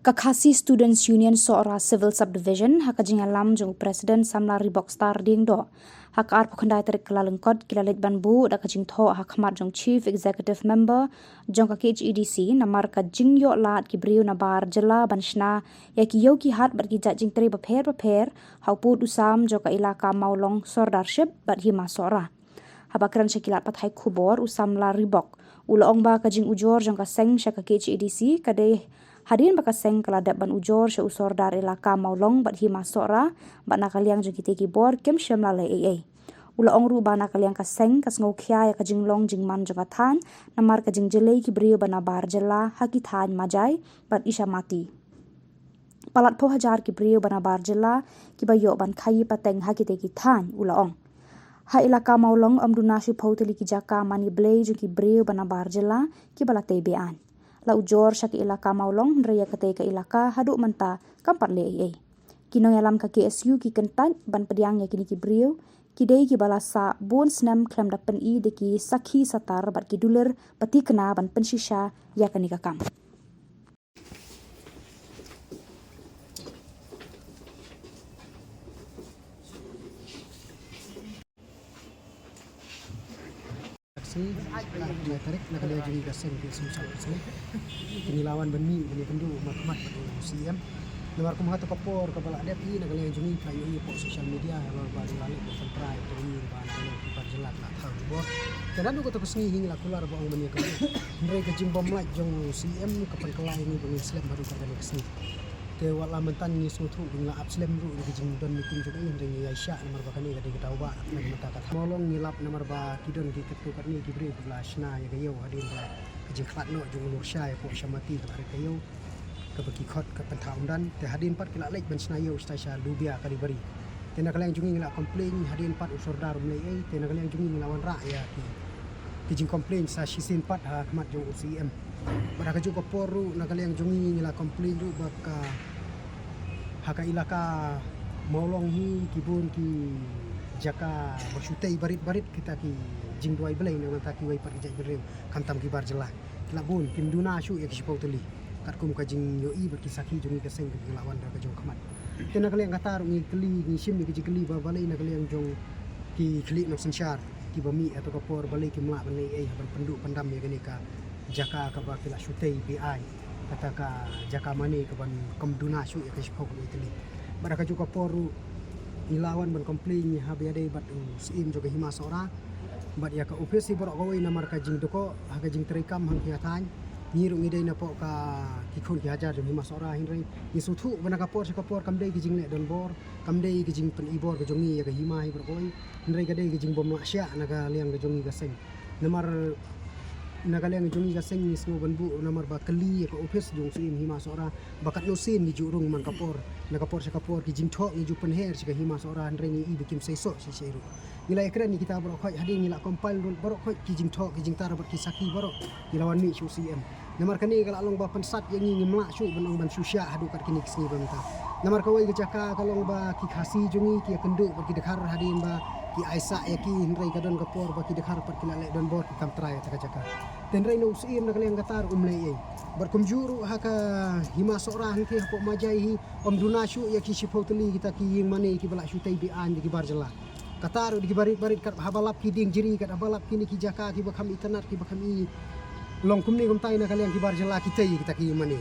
Kakasi Students Union Soora Civil Subdivision hakajing alam jung Presiden Samla Ribok Star ding do. Hakar pukandai tarik kelalengkot kilalit banbu da kajing tho hakmat jung Chief Executive Member jong ka KHEDC namar ka jing yo lat ki briu na bar jela banshna ya ki yo ki hat bat ki jajing tri baper hauput usam jo ka ilaka maulong sordarship bat hima Soora. Habakran syakilat pathai kubor usam la Ribok. Ula ong ba kajing ujor jong ka seng syaka KHEDC kadai hadirin bakaseng keladap ban ujor sya usor dar ilaka maulong bat hima Soora bat nakaliang jong kiteki bor kem syam lalai AA. Ula ong ru ba nakaliang kaseng kasngau kya ya kajing long jing man jogatan namar kajing jelei ki brio banabar jela hakitan majai bat isya mati. Palat po hajar ki brio banabar jela ki bayo ban kayi pateng hakiteki tan ula ong. Ha ilaka maulong amduna syu pauteli ki jaka mani blei jong ki brio banabar jela ki balatei bean. La ujor syaki ilaka maulong raya kate ka ilaka haduk menta kampat le AA. Kino yalam ka KSU ki kentat ban pediang ya kini ki brio ki dei ki balasa bon snam klam da pen I de ki sakhi satar bat ki duler pati kena ban pensisha ya kani ka kam. Tarik nak dia jadi gasing di susah sini. Kini lawan benmi ini tentu makmat CM. Luar kumah tu kapor kepala dia pi nak dia jadi kayu ini po social media luar baru lalu subscribe tu ini bahan kita jelas tak tahu bos. Kadang tu kita pesni hingga keluar bawa benmi ke. Mereka jimbom lagi jong CM kapan kelai ini benmi Islam baru pada kesini. Tewat lamentan ni suatu dengan abslem ru di jingdon meeting juga yang dengan Aisyah nomor bakani kada kita ubah nak mata kata molong ngilap nomor ba kidon ki ketu kat ni kibri belasna ya kayo hadin ba kejing khat no jung nur syai po syamati ka kayo ka baki khot ka pentaun dan te hadin pat kila lek ben snayo stasya lubia kali bari te nak lang jungi ngila komplain hadin pat usor dar mulai te nak lang jungi nglawan ra ya ki jing komplain sa shisin pat ha khmat jung UCM pada kaju ko poru nak lang jungi ngila komplain ru baka haka ilaka maulong hi kibun ki jaka bersyutai barit-barit kita ki jing duai belai na mata ki wai par jai bereu kantam ki bar jelah labun kim duna syu ya ki pau teli kat kum ka jing yo I berkisaki jungi keseng ki lawan da ka jong khamat tena kali ang katar ngi keli ni sim ni ki keli ba balai na kali ang jong ki keli no sensyar ki bami atau kapor balai ki mak balai ban penduk pendam ya gani ka jaka ka ba kila syutai BI kata ka jaka mani ke ban komduna syu ya kashpok ni teli bara ka juga poru ilawan ban komplain ha biade bat sim juga hima Soora bat ya ka ofisi borok goi namar ka jing doko ha ka jing terikam hang kiatan nyiru ngidei na po ka kikun ki hajar hima Soora hinrei isutu bana ka por kamdei ki jing le don bor kamdei ki jing pen ibor ka jongi ya ka hima hi borok goi hinrei ka dei ki jing bom asya naga liang ka jongi ka seng namar nakaliang jungi gaseng ni semua banbu namar ba kali ka office jong sim hima Soora bakat no sin di jurung man kapor nakapor sa kapor ki jing thok ni jupen her si ka hima Soora andre ni I bikim seiso si seru nilai keren ni kita borok khoi hadin nila compile borok khoi ki jing thok ki jing tar bat ki saki borok ilawan mi su CM namar kani kala long ba pensat yang ni ngimla su banong ban susya hadu kat kini kisni banta namar kawai ke jaka kalong ba ki khasi jungi ki kenduk bat ki dekhar hadin ba ki Aisyah ya ki hinrei kadon kapor baki dekhar pat kila lek don bor kam trai ta jaka tenrei no usim nak liang katar umlei berkum juru haka hima Soora hangki hapo majai hi omduna syu ya ki sipoteli kita ki ying mane ki balak syutai bian di bar jela katar di barit-barit kat habalap ki ding jiri kat habalap kini ki jaka ki bakam internet ki bakam I long kumni kum tai na kaliang ki bar jela kita ki mane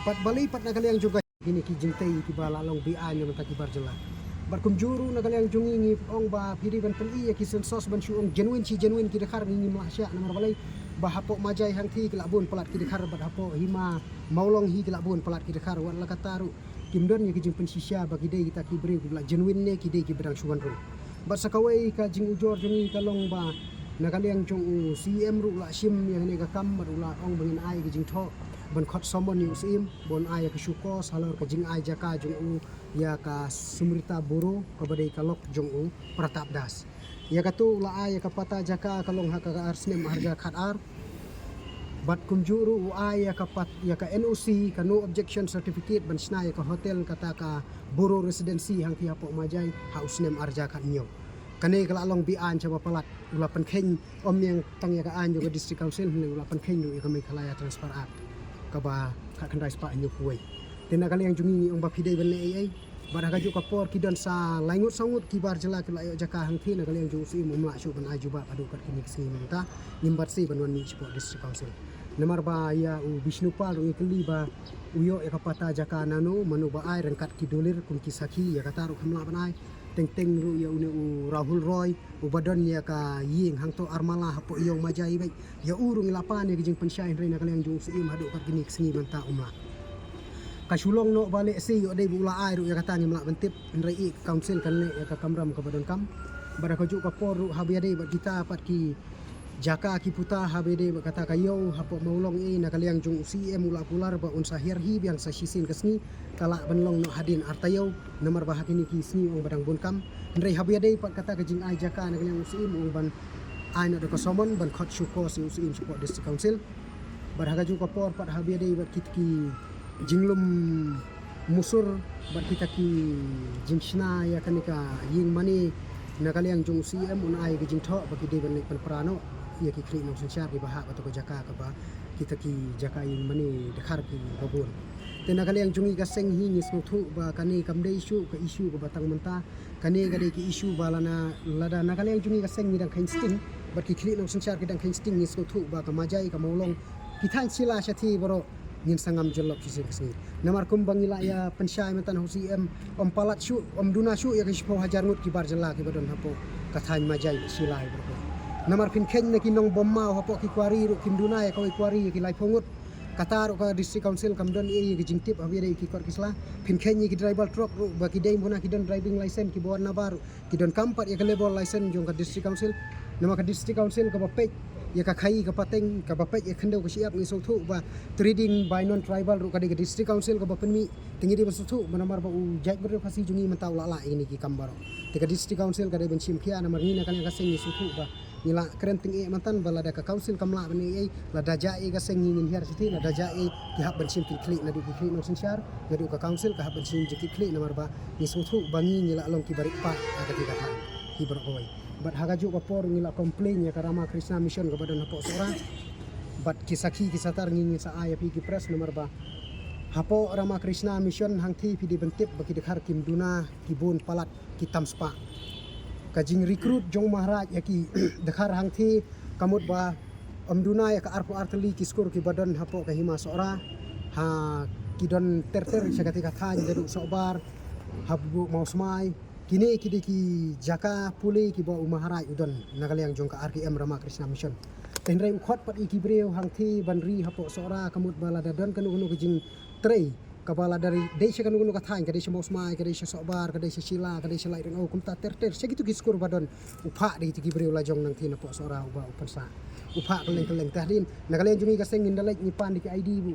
pat balai pat na kaliang juga kini ki jingtai ki balak long bian yang ta ki bar jela barkum juru na kaliang jungi ni ong ba piri ban peli ya ki sensos ban syuong genuine ki dekhar ni mahsya namar balai ba hapo majai hang thi ki labun pelat ki dekhar bat hapo hima maulong hi ki labun pelat ki dekhar wat la kataru kimdon ya ki jing pensisya bagi dei kita ki beri ki genuine ne ki dei ki bedang suwan ru bat sakawai ka jing ujor jungi kalong ba na kaliang jong CM ru la sim yang ni ka kam bat ula ong bangin ai ki jing tho ban khot somon ni usim bon ai ka syuko salor ka jing ai jaka jong ya ka sumrita buru ka badai kalok jong pratap das ya katu la ai ka pata jaka kalong ha ka arsnem harja khat ar bat kumjuru ai ya ka pat ya ka NOC ka no objection certificate ban sna ya ka hotel kata ka buru residency hang ki hapo majai ha usnem arja khat nyo kane kala long bian coba pelat ula penkheng om yang tang ya ka an juga district council ula penkheng ya ka mai khalaya transfer art ka ba ka kandai spa nyo kuai tena kali yang jungi ong bapide benne ai bar haga ju kapor kidan sa laingut sangut kibar jela ke layo jaka hang thi na kali yang jung si mumla shu ban aju ba adu kat kini sing minta nimbat si banwan ni sport district council namar ba ya u Bishnupal ru ikli ba uyo ya kapata jaka nano manu ba ai rangkat kidolir kum kisaki ya kata ru kamla ban ai teng ru ya une u Rahul Roy u badan ya ka ying hang to armala hapo yong majai bai ya urung lapan ya jing pensyai reina kali yang jung si hadu kat kini sing minta umla kasulong no balik si yo dai bula ai ru ya kata ni melak bentip ndrai council kan le ya ka kamram ka badan kam bara ka ju ka por ru habiade ba kita pat ki jaka ki puta habede ba kata kayo hapo maulong na kaliang jung CM ula pular ba unsa hirhi biang sa sisin kesni kala benlong no hadin artayo nomor ba hakini ki sni ong badang bunkam ndrai habiade pat kata ka jing ai jaka na kaliang CM ong ban ai no ko somon ban khot syuko si CM support district council bar haga ju ka por pat habiade ba kitki jinglum musur bat kita ki jingshna ya kanika ying mani nakali yang jung CM un ai ke jing tho ba ki de ban pan prano ya ki kri no sanchar ki bahak atau ko jaka ka ba kita ki jaka ying mani dekhar ki babun te nakali yang jungi ka seng hi ni thu ba kani kamde issue ka issue ko batang menta kani ga de ki issue balana lada nakali yang jungi ka seng ni dang khain sting bat ki kri no sanchar ki dang khain sting ni thu ba ka majai ka maulong kita sila syathi baro ngin sangam jelok kisi namar kum bangila ya pensyai metan hu CM om palat syu om duna syu ya kispo hajar ngut kibar jela ki badon hapo kathan majai silai berko namar pin ken ne kinong bomma hapo ki kwari ru kim duna ya ko kwari ki lai pongut kata ru ka district council kamdon e ki jingtip abi ki kor kisla pin ken ki driver truck ru ba ki dei mona ki don driving license ki bon nabar ki don kampat ya ka label license jong ka district council nama ka district council ka bapek ya ka khai ka pateng ka bapek ya khendau ka siap ngi sothu ba trading by non tribal ru ka de district council ka bapenmi tingi di basuthu manamar ba u jai ber khasi jungi mentau la ini ki kambaro te ka district council ka de ben sim khia namar ni na kan ka seng ni sothu ba nila krenting e mantan bala da ka council kamla bani e la daja e ka seng ni hiar sithi la daja e ki hab ben sim ki klik na di klik no sensyar ya du ka council ka hab ben sim ki klik namar ba ni sothu bangi nila along ki barik pa ka ti ka ki beroi bat haga ju kapor ngila komplain ya karama Krishna Mission ke badan hapo sora bat kisaki kisatar ngingi sa aya pi press nomor ba hapo Rama Krishna Mission hang thi pi di bentip baki dekhar kim duna kibun palat kitam spa kajing recruit jong maharaj ya ki dekhar hang thi kamut ba duna ya ka arpo arteli kiskur ki badan hapo ka hima sora ha kidon terter sagati ka than jadu sobar habu mau smai kini kidi ki jaka puli ki ba umaharai udon nakali yang jongka RKM Rama Krishna Mission tenrai khot pat iki breu hang thi banri hapo sora kamut bala dadon kanu kanu kijing trei kabala dari desha kanu kanu kathain kadai semau smai kadai sobar kadai sila kadai selai ren kumta terter segitu kiskur badon upha di ki breu la jong nang thi napo sora uba upansa upha keleng tahdin nakali yang jungi kaseng indalai nipan di ID bu